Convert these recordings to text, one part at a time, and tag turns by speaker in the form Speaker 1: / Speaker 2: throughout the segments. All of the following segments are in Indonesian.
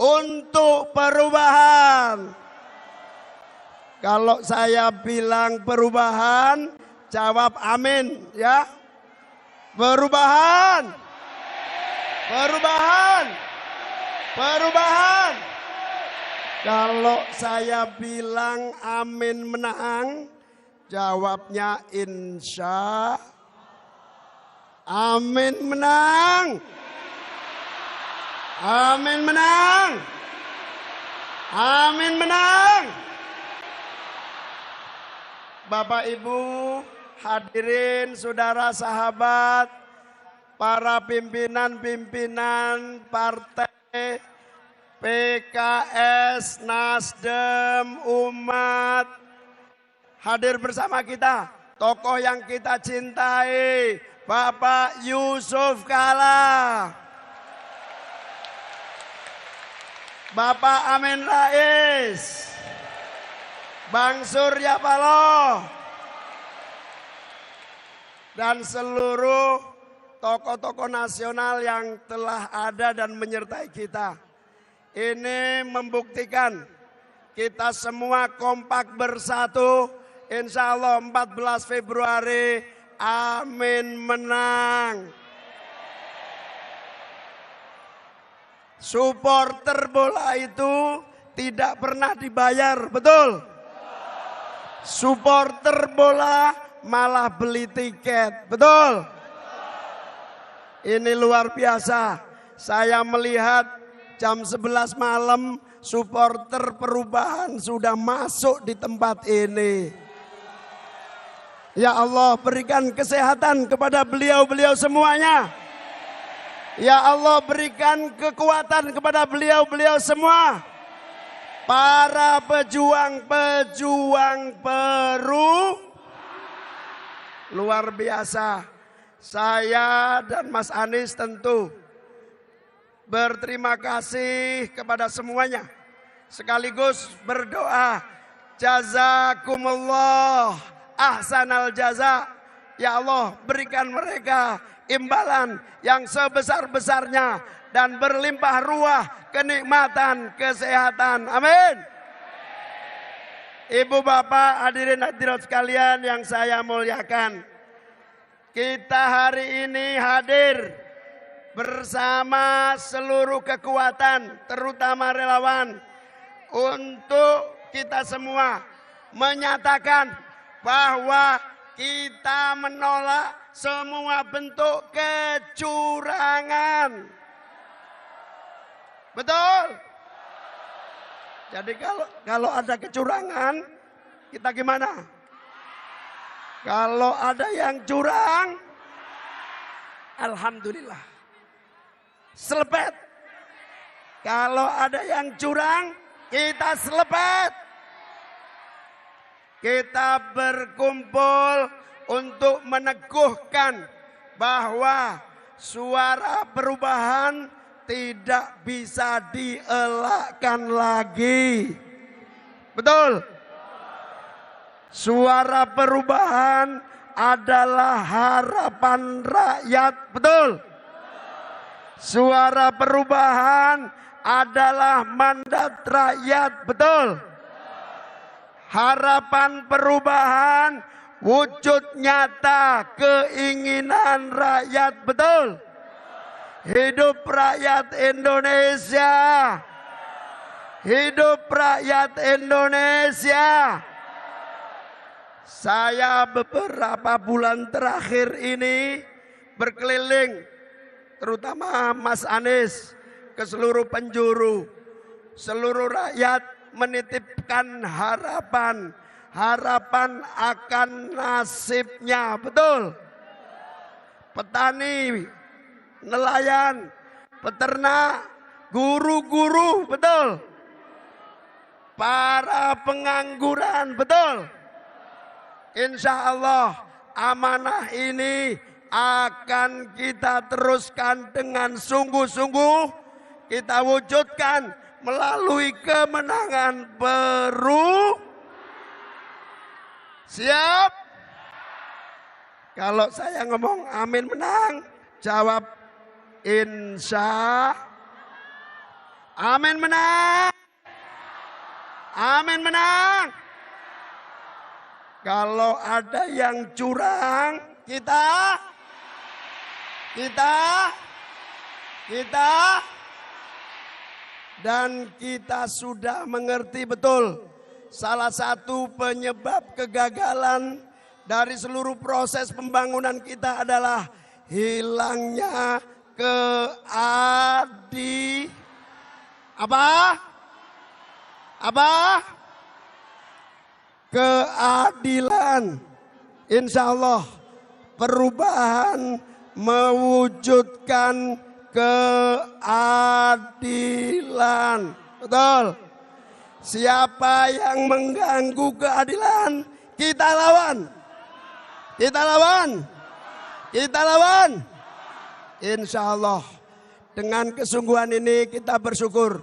Speaker 1: untuk perubahan. Kalau saya bilang perubahan, jawab amin ya. Perubahan. Perubahan. Perubahan. Kalau saya bilang amin menang, jawabnya insya. Amin menang. Amin menang. Amin menang. Bapak Ibu hadirin, saudara sahabat, para pimpinan-pimpinan partai PKS, Nasdem, Umat, hadir bersama kita, tokoh yang kita cintai, Bapak Yusuf Kalla, Bapak Amin Rais, Bang Surya Paloh, dan seluruh tokoh-tokoh nasional yang telah ada dan menyertai kita. Ini membuktikan kita semua kompak bersatu. Insya Allah 14 Februari, amin menang. Supporter bola itu tidak pernah dibayar, betul? Supporter bola malah beli tiket, betul? Ini luar biasa. Saya melihat jam 11 malam supporter Perubahan sudah masuk di tempat ini. Ya Allah, berikan kesehatan kepada beliau-beliau semuanya. Ya Allah, berikan kekuatan kepada beliau-beliau semua. Para pejuang-pejuang luar biasa. Saya dan Mas Anies tentu berterima kasih kepada semuanya. Sekaligus berdoa, jazakumullah ahsanal jaza. Ya Allah, berikan mereka imbalan yang sebesar-besarnya dan berlimpah ruah kenikmatan kesehatan. Amin. Ibu bapak hadirin hadirat sekalian yang saya muliakan, kita hari ini hadir bersama seluruh kekuatan, terutama relawan, untuk kita semua menyatakan bahwa kita menolak semua bentuk kecurangan. Betul? Jadi kalau ada kecurangan, kita gimana? Kalau ada yang curang, alhamdulillah, selepet. Kalau ada yang curang, kita selepet. Kita berkumpul untuk meneguhkan bahwa suara Perubahan tidak bisa dielakkan lagi. Betul? Suara Perubahan adalah harapan rakyat. Betul? Suara Perubahan adalah mandat rakyat. Betul? Harapan Perubahan wujud nyata keinginan rakyat. Betul? Hidup rakyat Indonesia. Hidup rakyat Indonesia. Saya beberapa bulan terakhir ini berkeliling, terutama Mas Anies, ke seluruh penjuru. Seluruh rakyat menitipkan harapan. Harapan akan nasibnya. Betul? Petani, nelayan, peternak, guru-guru, betul? Para pengangguran, betul? Insya Allah amanah ini akan kita teruskan dengan sungguh-sungguh. Kita wujudkan melalui kemenangan Siap? Kalau saya ngomong amin menang, jawab insya. Amin menang. Amin menang. Kalau ada yang curang, kita dan kita sudah mengerti betul salah satu penyebab kegagalan dari seluruh proses pembangunan kita adalah hilangnya keadilan. Insya Allah perubahan mewujudkan keadilan. Betul. Siapa yang mengganggu keadilan, kita lawan. Kita lawan. Kita lawan. Insya Allah dengan kesungguhan ini kita bersyukur.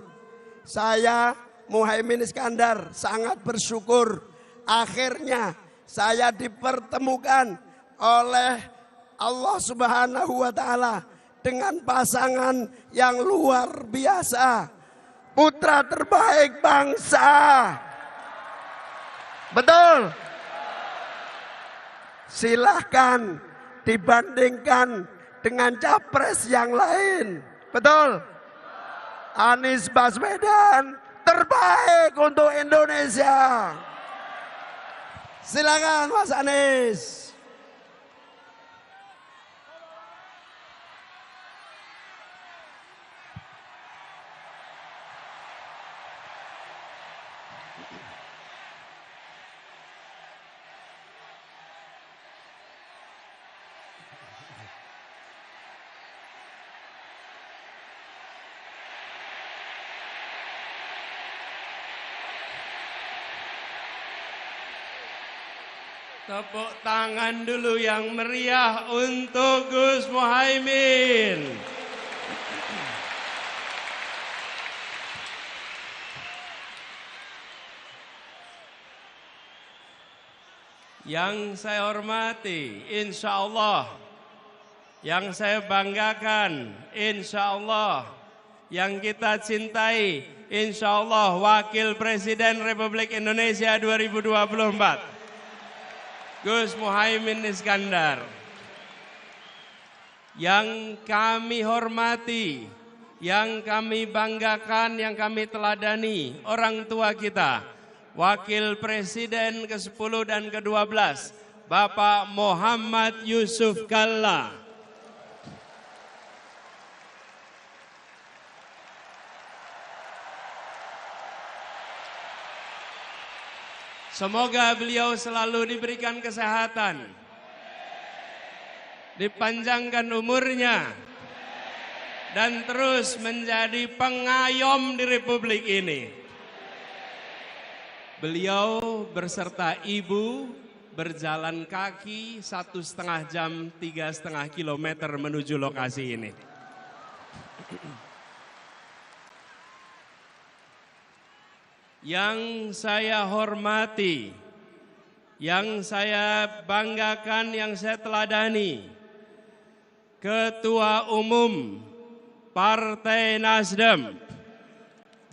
Speaker 1: Saya Muhaimin Iskandar sangat bersyukur. Akhirnya saya dipertemukan oleh Allah Subhanahu wa Ta'ala dengan pasangan yang luar biasa, putra terbaik bangsa. Betul. Silahkan dibandingkan dengan capres yang lain. Betul. Anies Baswedan terbaik untuk Indonesia. Silakan Mas Anies.
Speaker 2: Tepuk tangan dulu yang meriah untuk Gus Muhaimin. Yang saya hormati, insya Allah. Yang saya banggakan, insya Allah. Yang kita cintai, insya Allah Wakil Presiden Republik Indonesia 2024. Gus Muhaimin Iskandar. Yang kami hormati, yang kami banggakan, yang kami teladani, orang tua kita, Wakil Presiden ke-10 dan ke-12, Bapak Muhammad Yusuf Kalla. Semoga beliau selalu diberikan kesehatan, dipanjangkan umurnya, dan terus menjadi pengayom di Republik ini. Beliau berserta ibu berjalan kaki 1,5 jam, 3,5 kilometer menuju lokasi ini. Yang saya hormati, yang saya banggakan, yang saya teladani, Ketua Umum Partai Nasdem,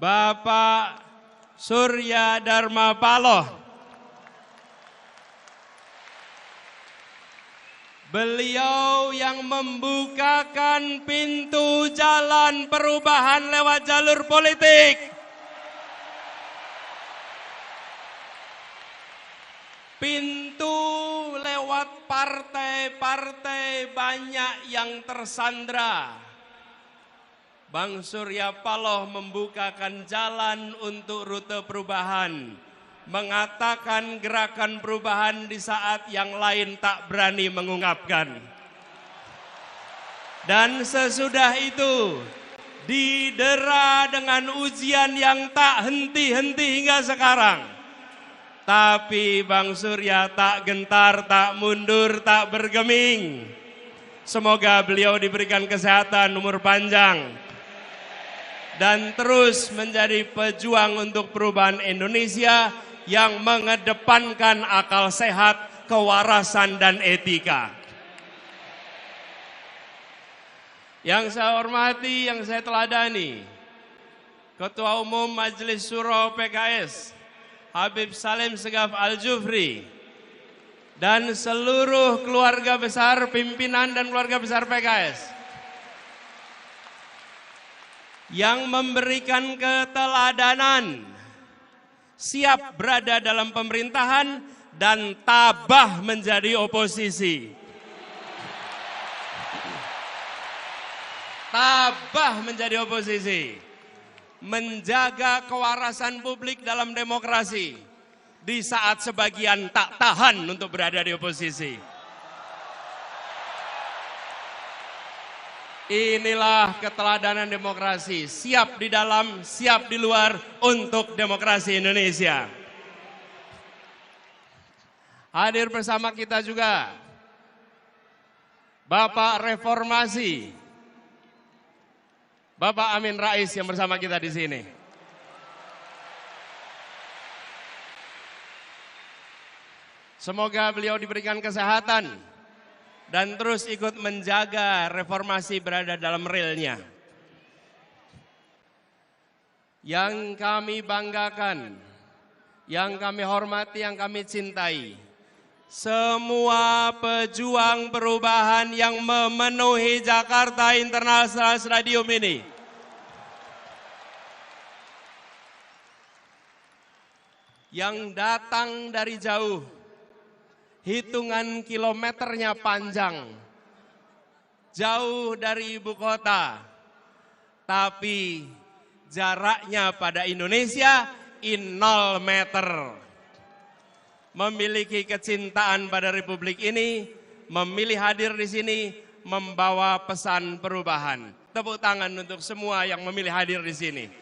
Speaker 2: Bapak Surya Dharma Paloh. Beliau yang membukakan pintu jalan perubahan lewat jalur politik. Pintu lewat partai-partai banyak yang tersandra. Bang Surya Paloh membukakan jalan untuk rute perubahan, mengatakan gerakan perubahan di saat yang lain tak berani mengungkapkan. Dan sesudah itu didera dengan ujian yang tak henti-henti hingga sekarang. Tapi Bang Surya tak gentar, tak mundur, tak bergeming. Semoga beliau diberikan kesehatan, umur panjang, dan terus menjadi pejuang untuk perubahan Indonesia yang mengedepankan akal sehat, kewarasan, dan etika. Yang saya hormati, yang saya teladani, Ketua Umum Majelis Syuro PKS, Habib Salim Segaf Al-Jufri, dan seluruh keluarga besar pimpinan dan keluarga besar PKS yang memberikan keteladanan, siap berada dalam pemerintahan dan tabah menjadi oposisi. Tabah menjadi oposisi. Menjaga kewarasan publik dalam demokrasi di saat sebagian tak tahan untuk berada di oposisi. Inilah keteladanan demokrasi, siap di dalam, siap di luar untuk demokrasi Indonesia. Hadir bersama kita juga Bapak Reformasi, Bapak Amin Rais yang bersama kita di sini. Semoga beliau diberikan kesehatan dan terus ikut menjaga reformasi berada dalam relnya. Yang kami banggakan, yang kami hormati, yang kami cintai, semua pejuang perubahan yang memenuhi Jakarta International Stadium ini. Yang datang dari jauh, hitungan kilometernya panjang, jauh dari ibu kota, tapi jaraknya pada Indonesia 0 meter. Memiliki kecintaan pada Republik ini, memilih hadir di sini, membawa pesan perubahan. Tepuk tangan untuk semua yang memilih hadir di sini.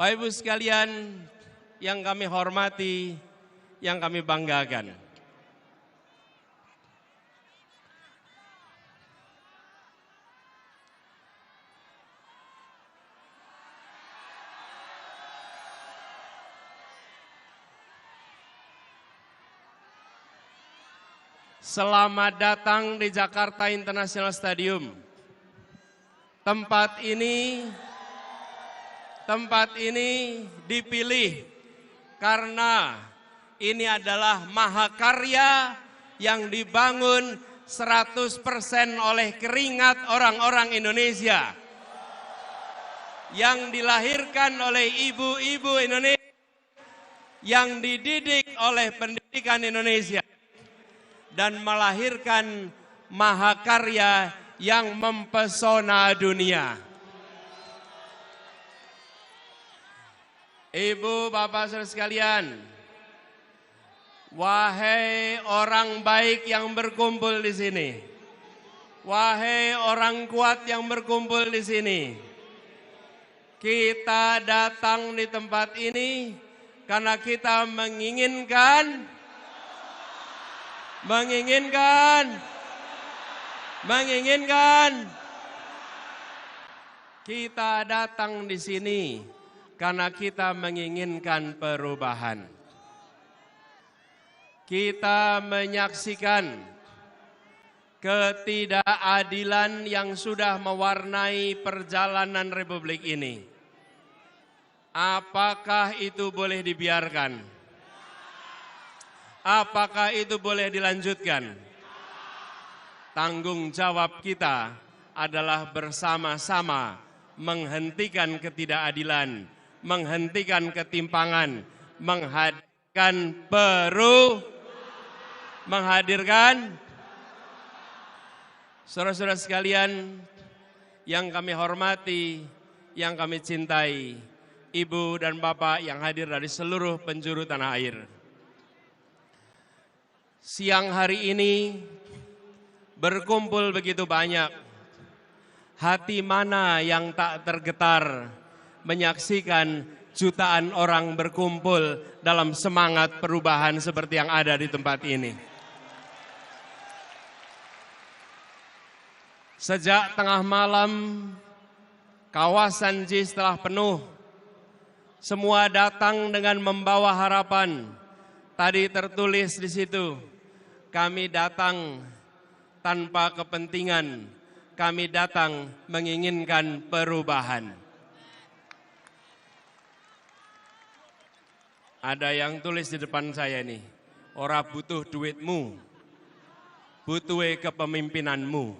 Speaker 2: Bapak Ibu sekalian yang kami hormati, yang kami banggakan. Selamat datang di Jakarta International Stadium. Tempat ini dipilih karena ini adalah mahakarya yang dibangun 100% oleh keringat orang-orang Indonesia. Yang dilahirkan oleh ibu-ibu Indonesia, yang dididik oleh pendidikan Indonesia, dan melahirkan mahakarya yang mempesona dunia. Ibu, bapak, saudara sekalian, wahai orang baik yang berkumpul di sini, wahai orang kuat yang berkumpul di sini, kita datang di tempat ini karena kita menginginkan kita datang di sini karena kita menginginkan perubahan. Kita menyaksikan ketidakadilan yang sudah mewarnai perjalanan Republik ini. Apakah itu boleh dibiarkan? Apakah itu boleh dilanjutkan? Tanggung jawab kita adalah bersama-sama menghentikan ketidakadilan, menghentikan ketimpangan, menghadirkan saudara-saudara sekalian yang kami hormati, yang kami cintai, ibu dan bapak yang hadir dari seluruh penjuru tanah air. Siang hari ini berkumpul begitu banyak. Hati mana yang tak tergetar menyaksikan jutaan orang berkumpul dalam semangat perubahan seperti yang ada di tempat ini. Sejak tengah malam, kawasan JIS telah penuh. Semua datang dengan membawa harapan. Tadi tertulis di situ, kami datang tanpa kepentingan, kami datang menginginkan perubahan. Ada yang tulis di depan saya nih, ora butuh duitmu, butuh kepemimpinanmu.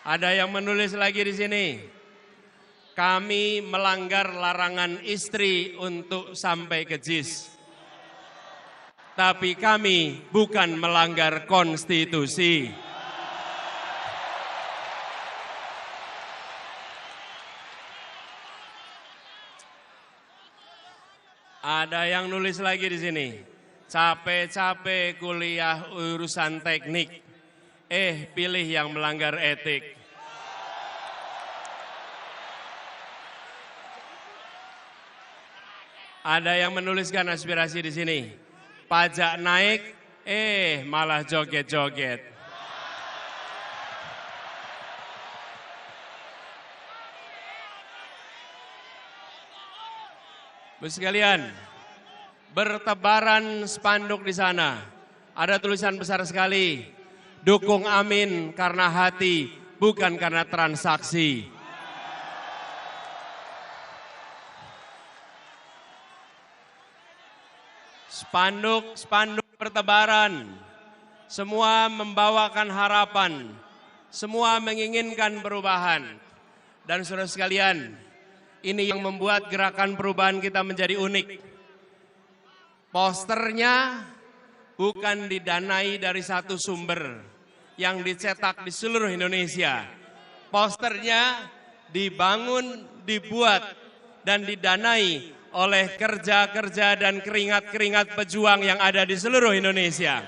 Speaker 2: Ada yang menulis lagi di sini, kami melanggar larangan istri untuk sampai ke JIS. Tapi kami bukan melanggar konstitusi. Ada yang nulis lagi di sini, capek-capek kuliah urusan teknik, pilih yang melanggar etik. Ada yang menuliskan aspirasi di sini, pajak naik, malah joget-joget. Bapak sekalian, bertebaran spanduk di sana. Ada tulisan besar sekali, dukung Amin karena hati, bukan karena transaksi. Spanduk bertebaran, semua membawakan harapan, semua menginginkan perubahan. Dan saudara sekalian, ini yang membuat gerakan perubahan kita menjadi unik. Posternya bukan didanai dari satu sumber yang dicetak di seluruh Indonesia. Posternya dibangun, dibuat, dan didanai oleh kerja-kerja dan keringat-keringat pejuang yang ada di seluruh Indonesia.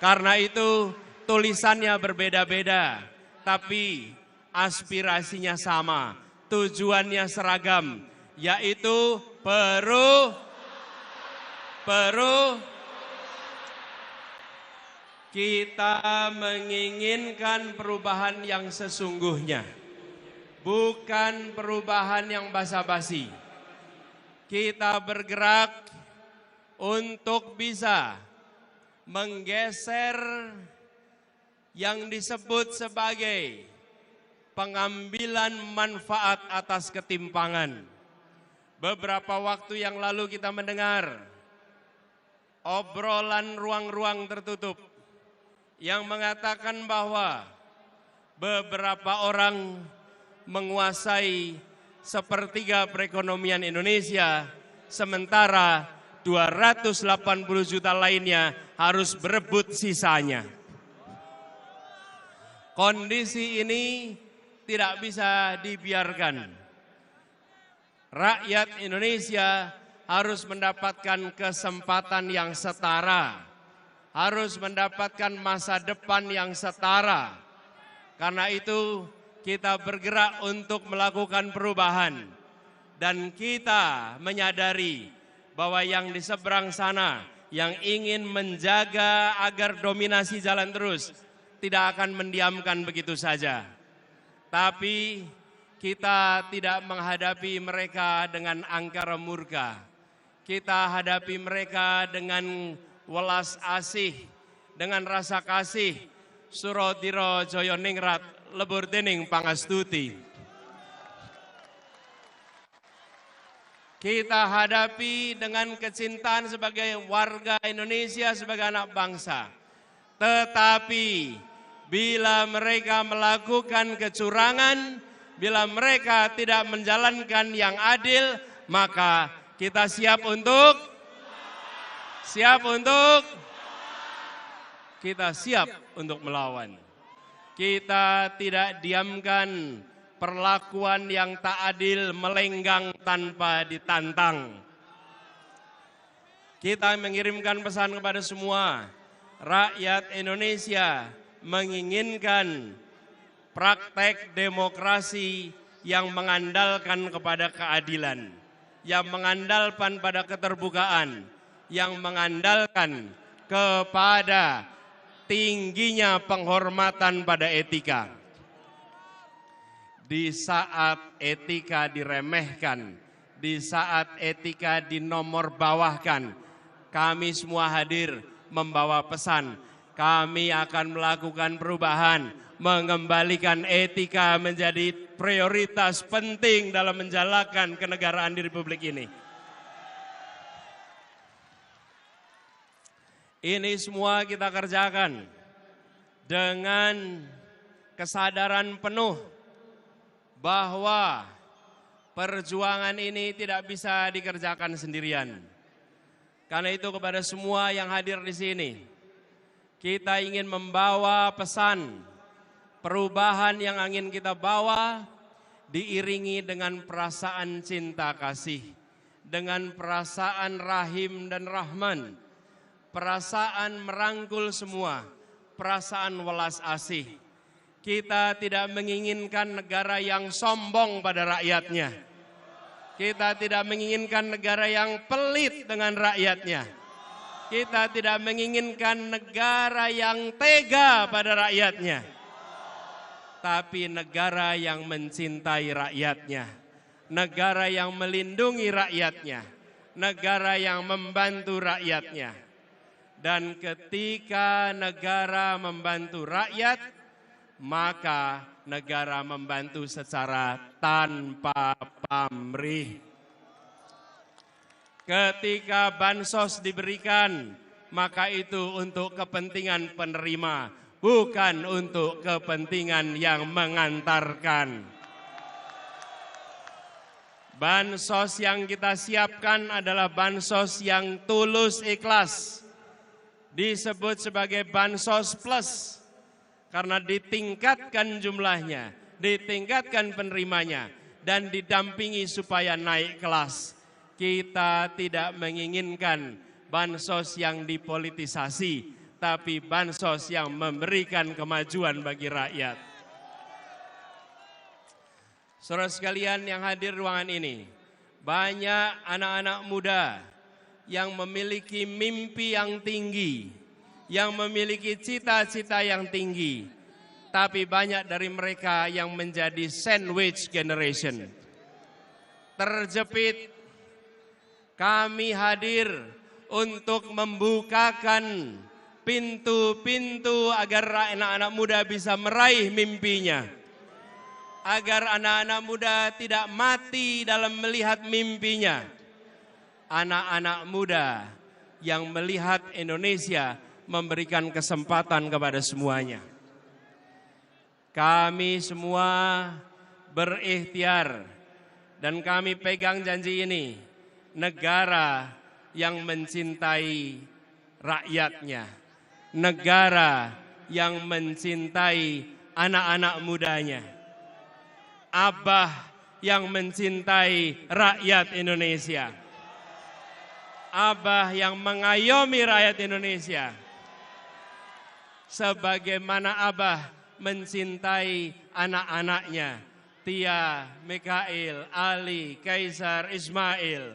Speaker 2: Karena itu tulisannya berbeda-beda, tapi aspirasinya sama. Tujuannya seragam, yaitu kita menginginkan perubahan yang sesungguhnya, bukan perubahan yang basa-basi. Kita bergerak untuk bisa menggeser yang disebut sebagai pengambilan manfaat atas ketimpangan. Beberapa waktu yang lalu kita mendengar obrolan ruang-ruang tertutup yang mengatakan bahwa beberapa orang menguasai sepertiga perekonomian Indonesia, sementara 280 juta lainnya harus berebut sisanya. Kondisi ini tidak bisa dibiarkan. Rakyat Indonesia harus mendapatkan kesempatan yang setara, harus mendapatkan masa depan yang setara. Karena itu kita bergerak untuk melakukan perubahan. Dan kita menyadari bahwa yang di seberang sana yang ingin menjaga agar dominasi jalan terus tidak akan mendiamkan begitu saja. Tapi kita tidak menghadapi mereka dengan angkara murka. Kita hadapi mereka dengan welas asih, dengan rasa kasih. Surodiro Joyo Ningrat lebur dening pangastuti. Kita hadapi dengan kecintaan sebagai warga Indonesia, sebagai anak bangsa. Tetapi bila mereka melakukan kecurangan, bila mereka tidak menjalankan yang adil, maka kita siap untuk melawan. Kita tidak diamkan perlakuan yang tak adil melenggang tanpa ditantang. Kita mengirimkan pesan kepada semua rakyat Indonesia, menginginkan praktek demokrasi yang mengandalkan kepada keadilan, yang mengandalkan pada keterbukaan, yang mengandalkan kepada tingginya penghormatan pada etika. Di saat etika diremehkan, di saat etika dinomorbawahkan, kami semua hadir membawa pesan. Kami akan melakukan perubahan, mengembalikan etika menjadi prioritas penting dalam menjalankan kenegaraan di Republik ini. Ini semua kita kerjakan dengan kesadaran penuh bahwa perjuangan ini tidak bisa dikerjakan sendirian. Karena itu kepada semua yang hadir di sini, kita ingin membawa pesan perubahan yang ingin kita bawa diiringi dengan perasaan cinta kasih, dengan perasaan rahim dan rahman, perasaan merangkul semua, perasaan welas asih. Kita tidak menginginkan negara yang sombong pada rakyatnya. Kita tidak menginginkan negara yang pelit dengan rakyatnya. Kita tidak menginginkan negara yang tega pada rakyatnya. Tapi negara yang mencintai rakyatnya. Negara yang melindungi rakyatnya. Negara yang membantu rakyatnya. Dan ketika negara membantu rakyat, maka negara membantu secara tanpa pamrih. Ketika bansos diberikan, maka itu untuk kepentingan penerima, bukan untuk kepentingan yang mengantarkan. Bansos yang kita siapkan adalah bansos yang tulus ikhlas. Disebut sebagai bansos plus. Karena ditingkatkan jumlahnya, ditingkatkan penerimanya, dan didampingi supaya naik kelas. Kita tidak menginginkan bansos yang dipolitisasi, tapi bansos yang memberikan kemajuan bagi rakyat. Saudara sekalian yang hadir ruangan ini, banyak anak-anak muda yang memiliki mimpi yang tinggi, yang memiliki cita-cita yang tinggi, tapi banyak dari mereka yang menjadi sandwich generation. Terjepit, kami hadir untuk membukakan pintu-pintu agar anak-anak muda bisa meraih mimpinya. Agar anak-anak muda tidak mati dalam melihat mimpinya. Anak-anak muda yang melihat Indonesia memberikan kesempatan kepada semuanya. Kami semua berikhtiar dan kami pegang janji ini, negara yang mencintai rakyatnya, negara yang mencintai anak-anak mudanya, Abah yang mencintai rakyat Indonesia, Abah yang mengayomi rakyat Indonesia, sebagaimana Abah mencintai anak-anaknya, Tia, Mikail, Ali, Kaisar, Ismail,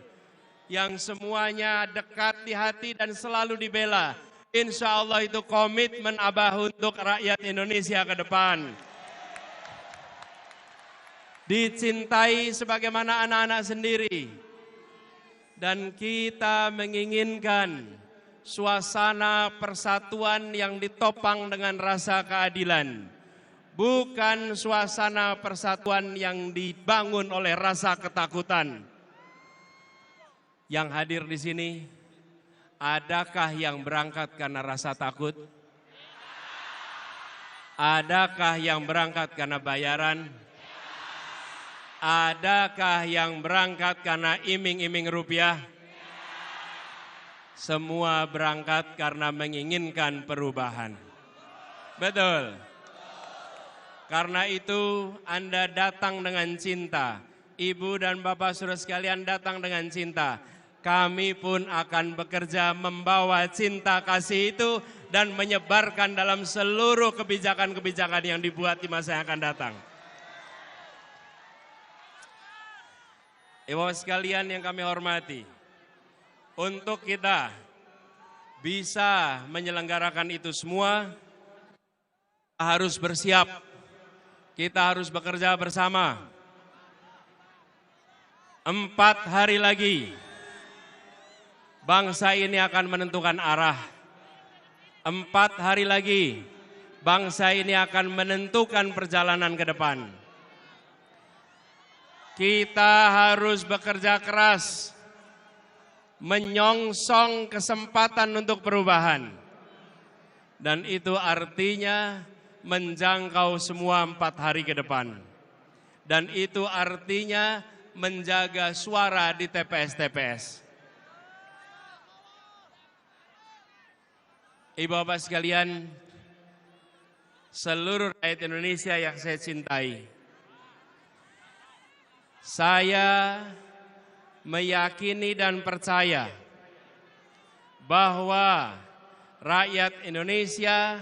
Speaker 2: yang semuanya dekat di hati dan selalu dibela. Insya Allah itu komitmen Abah untuk rakyat Indonesia ke depan. Dicintai sebagaimana anak-anak sendiri. Dan kita menginginkan suasana persatuan yang ditopang dengan rasa keadilan. Bukan suasana persatuan yang dibangun oleh rasa ketakutan. Yang hadir di sini, adakah yang berangkat karena rasa takut? Adakah yang berangkat karena bayaran? Adakah yang berangkat karena iming-iming rupiah? Semua berangkat karena menginginkan perubahan. Betul. Karena itu Anda datang dengan cinta. Ibu dan Bapak saudara sekalian datang dengan cinta. Kami pun akan bekerja membawa cinta kasih itu dan menyebarkan dalam seluruh kebijakan-kebijakan yang dibuat di masa yang akan datang. Ibu sekalian yang kami hormati, untuk kita bisa menyelenggarakan itu semua, kita harus bersiap, kita harus bekerja bersama. 4 hari lagi, bangsa ini akan menentukan arah. 4 hari lagi bangsa ini akan menentukan perjalanan ke depan. Kita harus bekerja keras, menyongsong kesempatan untuk perubahan. Dan itu artinya menjangkau semua 4 hari ke depan. Dan itu artinya menjaga suara di TPS-TPS. Ibu bapak sekalian, seluruh rakyat Indonesia yang saya cintai, saya meyakini dan percaya bahwa rakyat Indonesia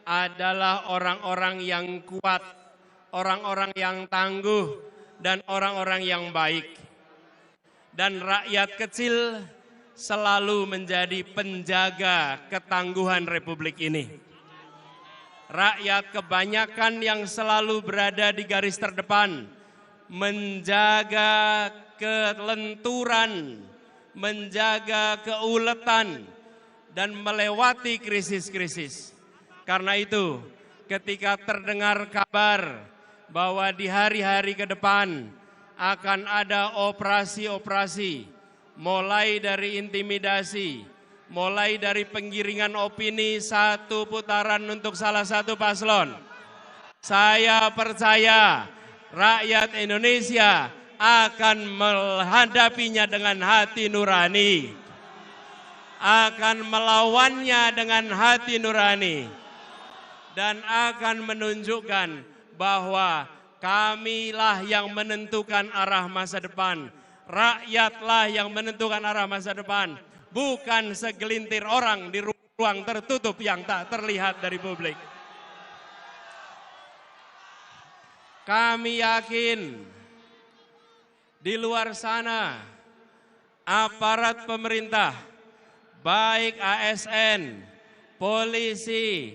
Speaker 2: adalah orang-orang yang kuat, orang-orang yang tangguh, dan orang-orang yang baik. Dan rakyat kecil selalu menjadi penjaga ketangguhan Republik ini. Rakyat kebanyakan yang selalu berada di garis terdepan, menjaga kelenturan, menjaga keuletan, dan melewati krisis-krisis. Karena itu, ketika terdengar kabar bahwa di hari-hari ke depan akan ada operasi-operasi, mulai dari intimidasi, mulai dari penggiringan opini satu putaran untuk salah satu paslon. Saya percaya rakyat Indonesia akan menghadapinya dengan hati nurani, akan melawannya dengan hati nurani, dan akan menunjukkan bahwa kamilah yang menentukan arah masa depan. Rakyatlah yang menentukan arah masa depan. Bukan segelintir orang di ruang tertutup yang tak terlihat dari publik. Kami yakin di luar sana aparat pemerintah, baik ASN, polisi,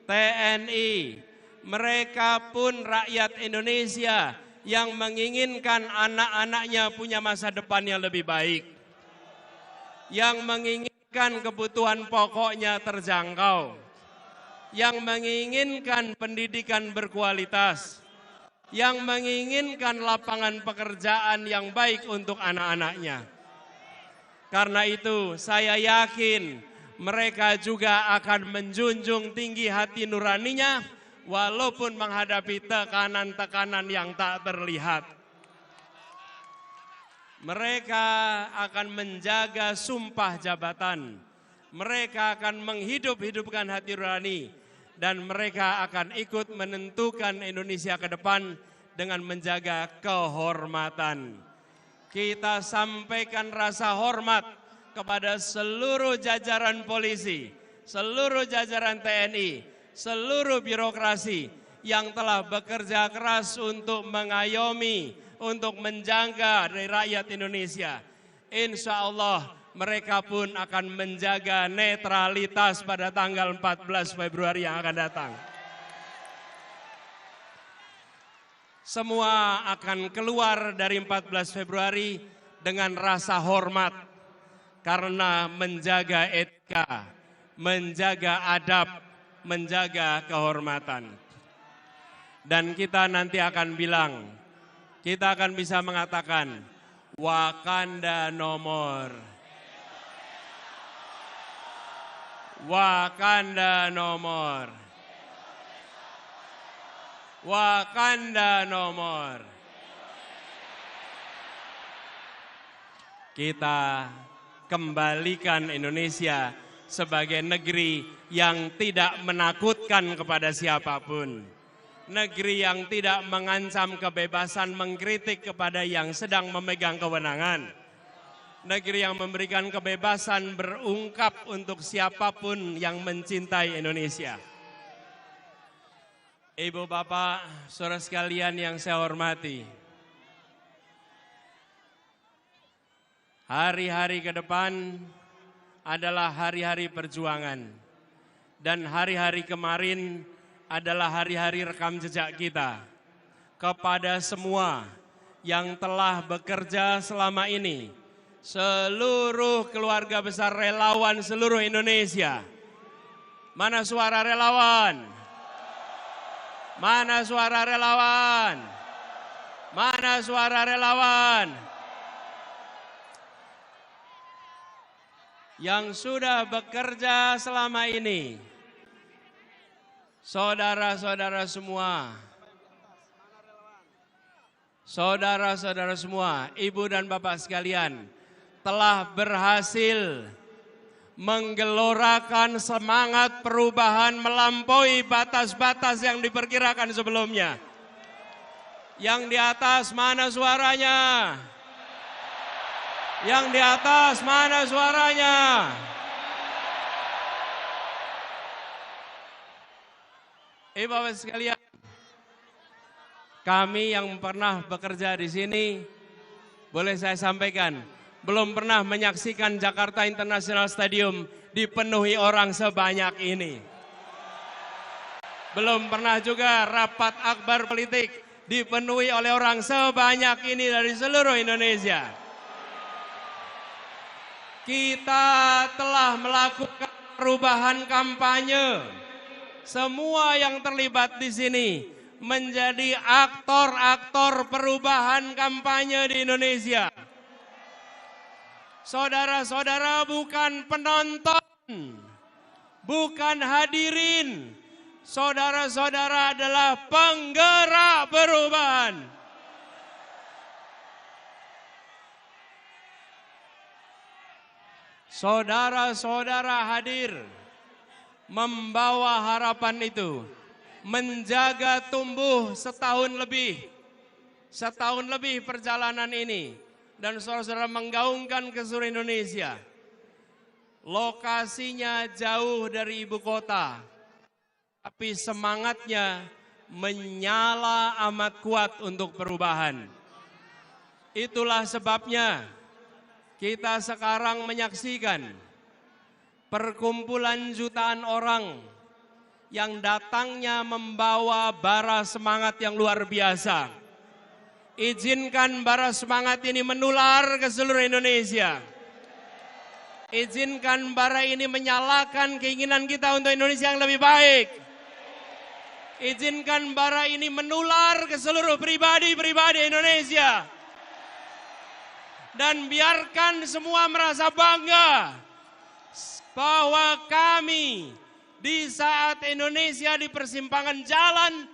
Speaker 2: TNI, mereka pun rakyat Indonesia yang menginginkan anak-anaknya punya masa depan yang lebih baik, yang menginginkan kebutuhan pokoknya terjangkau, yang menginginkan pendidikan berkualitas, yang menginginkan lapangan pekerjaan yang baik untuk anak-anaknya. Karena itu saya yakin mereka juga akan menjunjung tinggi hati nuraninya, walaupun menghadapi tekanan-tekanan yang tak terlihat. Mereka akan menjaga sumpah jabatan. Mereka akan menghidup-hidupkan hati nurani. Dan mereka akan ikut menentukan Indonesia ke depan dengan menjaga kehormatan. Kita sampaikan rasa hormat kepada seluruh jajaran polisi, seluruh jajaran TNI, seluruh birokrasi yang telah bekerja keras untuk mengayomi, untuk menjaga dari rakyat Indonesia. Insya Allah mereka pun akan menjaga netralitas pada tanggal 14 Februari yang akan datang. Semua akan keluar dari 14 Februari dengan rasa hormat karena menjaga etika, menjaga adab, menjaga kehormatan. Dan kita nanti akan bilang, kita akan bisa mengatakan, Wakanda no more. Wakanda no more. Wakanda no more. Kita kembalikan Indonesia sebagai negeri yang tidak menakutkan kepada siapapun. Negeri yang tidak mengancam kebebasan mengkritik kepada yang sedang memegang kewenangan. Negeri yang memberikan kebebasan berungkap untuk siapapun yang mencintai Indonesia. Ibu bapak, saudara sekalian yang saya hormati. Hari-hari ke depan adalah hari-hari perjuangan. Dan hari-hari kemarin adalah hari-hari rekam jejak kita. Kepada semua yang telah bekerja selama ini, seluruh keluarga besar relawan seluruh Indonesia, Mana suara relawan? Mana suara relawan? Mana suara relawan? Yang sudah bekerja selama ini, saudara-saudara semua, saudara-saudara semua, ibu dan bapak sekalian, telah berhasil menggelorakan semangat perubahan melampaui batas-batas yang diperkirakan sebelumnya. Yang di atas mana suaranya? Yang di atas mana suaranya? Bapak sekalian, kami yang pernah bekerja di sini, boleh saya sampaikan, belum pernah menyaksikan Jakarta International Stadium dipenuhi orang sebanyak ini. Belum pernah juga rapat akbar politik dipenuhi oleh orang sebanyak ini dari seluruh Indonesia. Kita telah melakukan perubahan kampanye. Semua yang terlibat di sini menjadi aktor-aktor perubahan kampanye di Indonesia. Saudara-saudara bukan penonton, bukan hadirin. Saudara-saudara adalah penggerak perubahan. Saudara-saudara hadir membawa harapan itu, menjaga tumbuh setahun lebih perjalanan ini, dan saudara-saudara menggaungkan ke seluruh Indonesia. Lokasinya jauh dari ibu kota, tapi semangatnya menyala amat kuat untuk perubahan. Itulah sebabnya kita sekarang menyaksikan perkumpulan jutaan orang yang datangnya membawa bara semangat yang luar biasa. Izinkan bara semangat ini menular ke seluruh Indonesia. Izinkan bara ini menyalakan keinginan kita untuk Indonesia yang lebih baik. Izinkan bara ini menular ke seluruh pribadi-pribadi Indonesia. Dan biarkan semua merasa bangga bahwa kami di saat Indonesia di persimpangan jalan,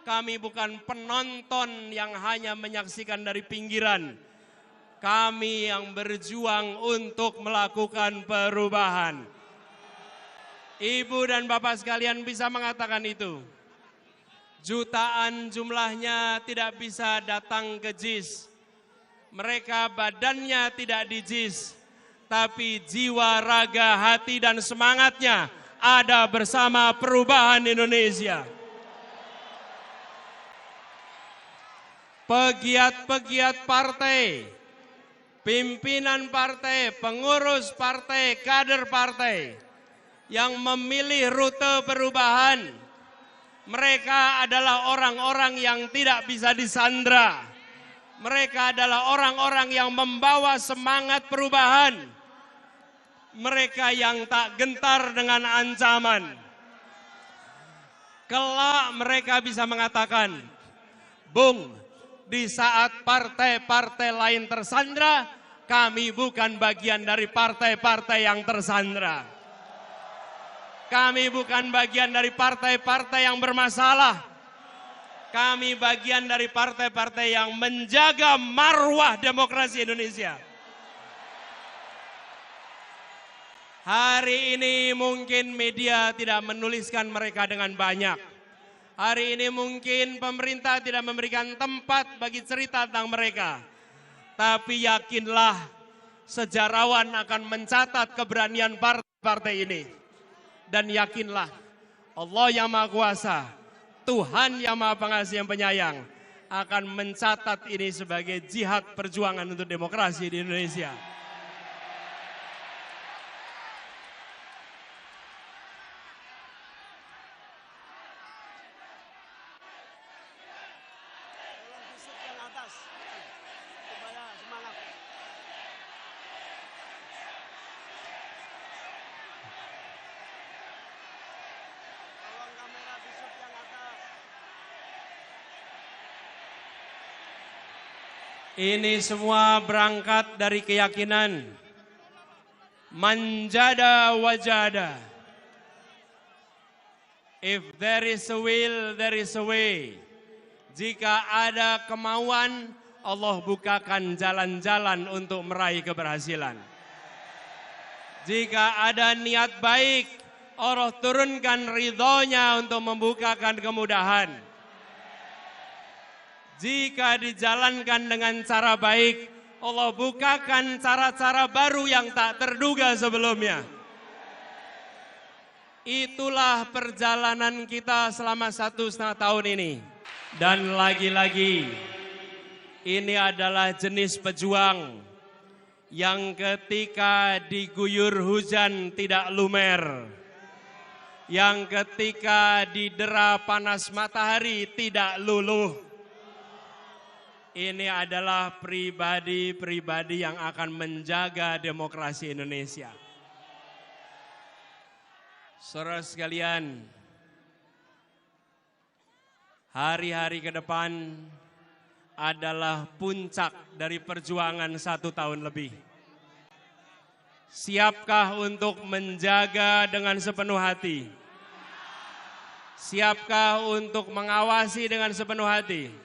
Speaker 2: kami bukan penonton yang hanya menyaksikan dari pinggiran. Kami yang berjuang untuk melakukan perubahan. Ibu dan bapak sekalian bisa mengatakan itu. Jutaan jumlahnya tidak bisa datang ke JIS. Mereka badannya tidak di JIS, tapi jiwa, raga, hati, dan semangatnya ada bersama perubahan Indonesia. Pegiat-pegiat partai, pimpinan partai, pengurus partai, kader partai yang memilih rute perubahan, mereka adalah orang-orang yang tidak bisa disandra. Mereka adalah orang-orang yang membawa semangat perubahan. Mereka yang tak gentar dengan ancaman. Kelak mereka bisa mengatakan, Bung, di saat partai-partai lain tersandra, kami bukan bagian dari partai-partai yang tersandra. Kami bukan bagian dari partai-partai yang bermasalah. Kami bagian dari partai-partai yang menjaga marwah demokrasi Indonesia. Hari ini mungkin media tidak menuliskan mereka dengan banyak. Hari ini mungkin pemerintah tidak memberikan tempat bagi cerita tentang mereka. Tapi yakinlah, sejarawan akan mencatat keberanian partai-partai ini. Dan yakinlah, Allah yang Maha Kuasa, Tuhan yang Maha Pengasih yang penyayang akan mencatat ini sebagai jihad perjuangan untuk demokrasi di Indonesia. Ini semua berangkat dari keyakinan manjada wajada. If there is a will, there is a way. Jika ada kemauan, Allah bukakan jalan-jalan untuk meraih keberhasilan. Jika ada niat baik, Allah turunkan ridhonya untuk membukakan kemudahan. Jika dijalankan dengan cara baik, Allah bukakan cara-cara baru yang tak terduga sebelumnya. Itulah perjalanan kita selama 1,5 tahun ini. Dan lagi-lagi, ini adalah jenis pejuang yang ketika diguyur hujan tidak lumer. Yang ketika didera panas matahari tidak luluh. Ini adalah pribadi-pribadi yang akan menjaga demokrasi Indonesia. Saudara sekalian, hari-hari ke depan adalah puncak dari perjuangan 1 tahun lebih. Siapkah untuk menjaga dengan sepenuh hati? Siapkah untuk mengawasi dengan sepenuh hati?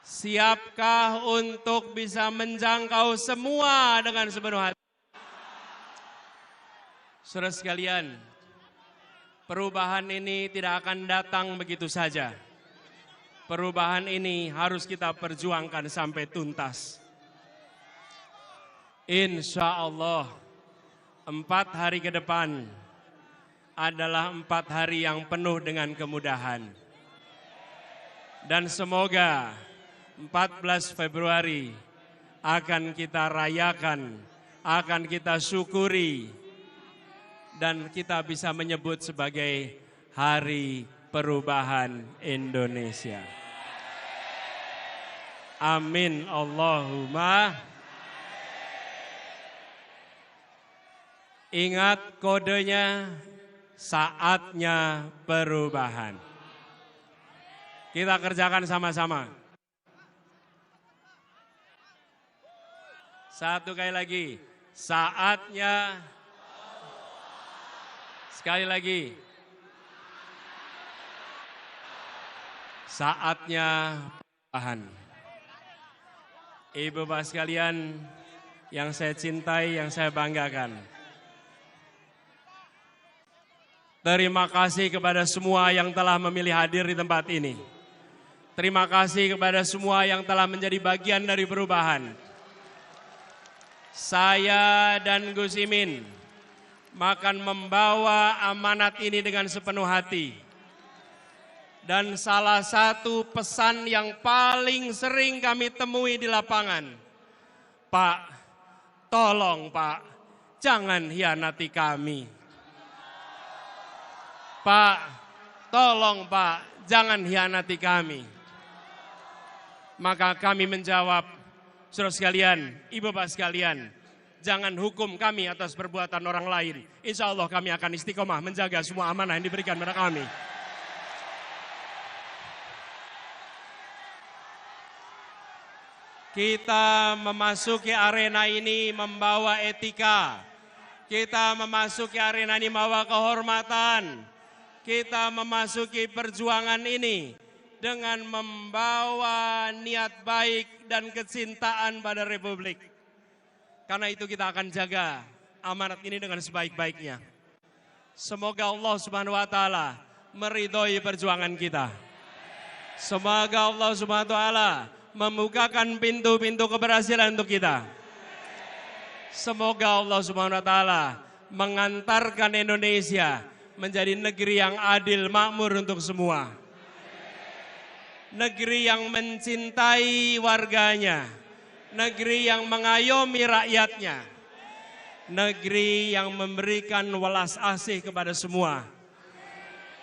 Speaker 2: Siapkah untuk bisa menjangkau semua dengan sepenuh hati? Saudara sekalian, perubahan ini tidak akan datang begitu saja. Perubahan ini harus kita perjuangkan sampai tuntas. Insya Allah, 4 hari ke depan adalah 4 hari yang penuh dengan kemudahan. Dan semoga 14 Februari akan kita rayakan, akan kita syukuri, dan kita bisa menyebut sebagai Hari Perubahan Indonesia. Amin Allahumma. Ingat kodenya, saatnya perubahan. Kita kerjakan sama-sama. Satu kali lagi, saatnya. Sekali lagi, saatnya perubahan. Ibu bapak sekalian yang saya cintai, yang saya banggakan. Terima kasih kepada semua yang telah memilih hadir di tempat ini. Terima kasih kepada semua yang telah menjadi bagian dari perubahan. Saya dan Gus Imin akan membawa amanat ini dengan sepenuh hati. Dan salah satu pesan yang paling sering kami temui di lapangan, Pak, tolong Pak, jangan hianati kami. Pak, tolong Pak, jangan hianati kami. Maka kami menjawab, saudara sekalian, ibu bapak sekalian, jangan hukum kami atas perbuatan orang lain. Insya Allah kami akan istiqomah menjaga semua amanah yang diberikan kepada kami. Kita memasuki arena ini membawa etika. Kita memasuki arena ini membawa kehormatan. Kita memasuki perjuangan ini dengan membawa niat baik dan kecintaan pada Republik. Karena itu kita akan jaga amanat ini dengan sebaik-baiknya. Semoga Allah Subhanahu wa taala meridhoi perjuangan kita. Semoga Allah Subhanahu wa taala membukakan pintu-pintu keberhasilan untuk kita. Semoga Allah Subhanahu wa taala mengantarkan Indonesia menjadi negeri yang adil makmur untuk semua. Negeri yang mencintai warganya, negeri yang mengayomi rakyatnya, negeri yang memberikan welas asih kepada semua.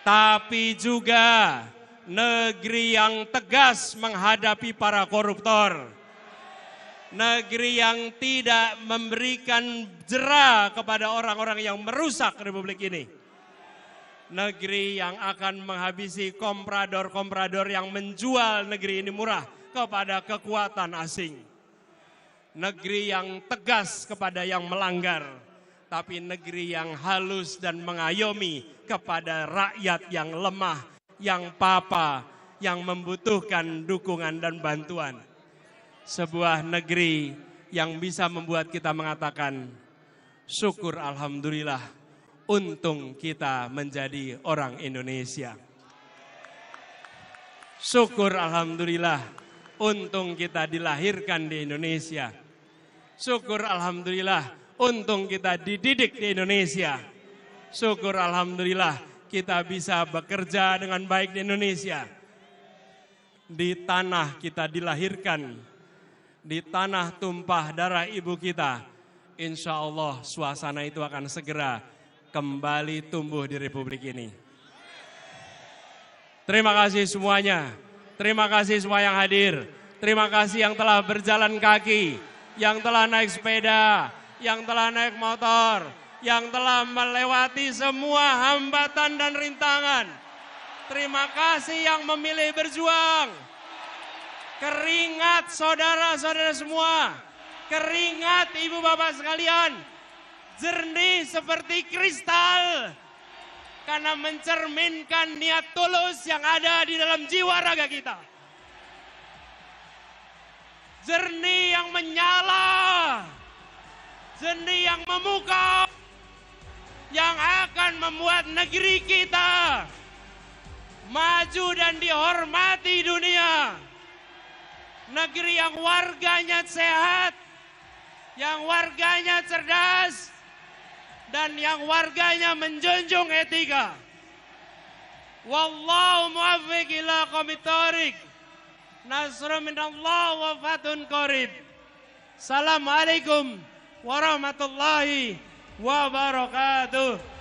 Speaker 2: Tapi juga negeri yang tegas menghadapi para koruptor. Negeri yang tidak memberikan jera kepada orang-orang yang merusak Republik ini. Negeri yang akan menghabisi komprador-komprador yang menjual negeri ini murah kepada kekuatan asing. Negeri yang tegas kepada yang melanggar, tapi negeri yang halus dan mengayomi kepada rakyat yang lemah, yang papa, yang membutuhkan dukungan dan bantuan. Sebuah negeri yang bisa membuat kita mengatakan, syukur alhamdulillah, untung kita menjadi orang Indonesia. Syukur alhamdulillah, untung kita dilahirkan di Indonesia. Syukur alhamdulillah, untung kita dididik di Indonesia. Syukur alhamdulillah, kita bisa bekerja dengan baik di Indonesia. Di tanah kita dilahirkan, di tanah tumpah darah ibu kita, insya Allah suasana itu akan segera kembali tumbuh di Republik ini. Terima kasih semuanya, terima kasih semua yang hadir, terima kasih yang telah berjalan kaki, yang telah naik sepeda, yang telah naik motor, yang telah melewati semua hambatan dan rintangan. Terima kasih yang memilih berjuang. Keringat saudara-saudara semua, keringat ibu bapak sekalian, jernih seperti kristal, karena mencerminkan niat tulus yang ada di dalam jiwa raga kita. Jernih yang menyala, jernih yang memukau, yang akan membuat negeri kita maju dan dihormati dunia. Negeri yang warganya sehat, yang warganya cerdas, dan yang warganya menjunjung etika. Wallahu muwaffiq ila aqwamit thoriq. Nasrun minallah wa fathun qarib. Assalamualaikum warahmatullahi wabarakatuh.